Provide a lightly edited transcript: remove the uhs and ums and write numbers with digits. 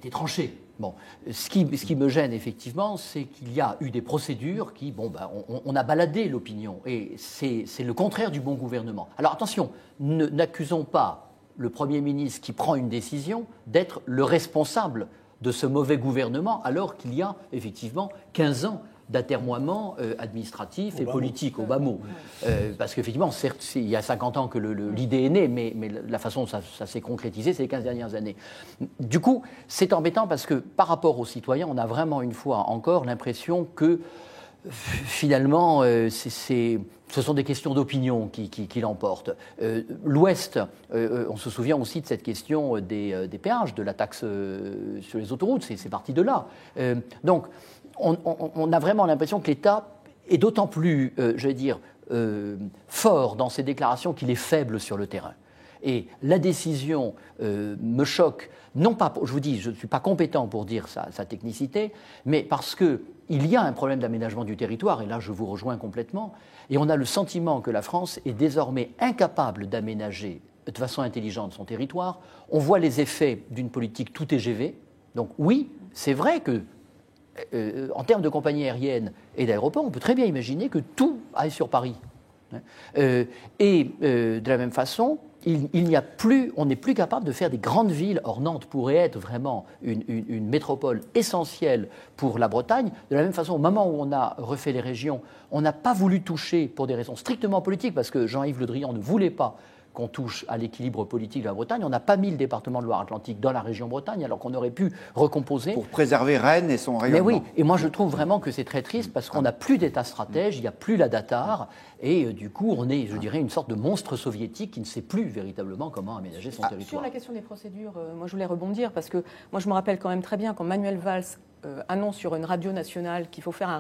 été tranché. Bon, ce qui me gêne effectivement, c'est qu'il y a eu des procédures qui, on a baladé l'opinion, et c'est le contraire du bon gouvernement. Alors attention, n'accusons pas le Premier ministre qui prend une décision d'être le responsable de ce mauvais gouvernement, alors qu'il y a effectivement 15 ans d'atermoiement administratif et politique, au bas mot. Parce qu'effectivement, certes, il y a 50 ans que l'idée est née, mais la façon dont ça s'est concrétisé, c'est les 15 dernières années. Du coup, c'est embêtant parce que par rapport aux citoyens, on a vraiment une fois encore l'impression que finalement, ce sont des questions d'opinion qui l'emportent. L'Ouest, on se souvient aussi de cette question des péages, de la taxe sur les autoroutes, c'est parti de là. Donc, on a vraiment l'impression que l'État est d'autant plus, fort dans ses déclarations qu'il est faible sur le terrain. Et la décision me choque, non pas, je vous dis, je ne suis pas compétent pour dire sa technicité, mais parce qu'il y a un problème d'aménagement du territoire, et là je vous rejoins complètement, et on a le sentiment que la France est désormais incapable d'aménager de façon intelligente son territoire. On voit les effets d'une politique tout TGV. Donc oui, c'est vrai que en termes de compagnie aérienne et d'aéroports, on peut très bien imaginer que tout aille sur Paris. De la même façon, on n'est plus capable de faire des grandes villes. Or, Nantes pourrait être vraiment une métropole essentielle pour la Bretagne. De la même façon, au moment où on a refait les régions, on n'a pas voulu toucher, pour des raisons strictement politiques, parce que Jean-Yves Le Drian ne voulait pas qu'on touche à l'équilibre politique de la Bretagne. On n'a pas mis le département de Loire-Atlantique dans la région Bretagne, alors qu'on aurait pu recomposer. Pour préserver Rennes et son rayonnement. Mais oui, et moi je trouve vraiment que c'est très triste parce qu'on n'a plus d'État stratège, il n'y a plus la DATAR, et du coup on est, je dirais, une sorte de monstre soviétique qui ne sait plus véritablement comment aménager son territoire. Sur la question des procédures, moi je voulais rebondir parce que moi je me rappelle quand même très bien quand Manuel Valls annonce sur une radio nationale qu'il faut faire un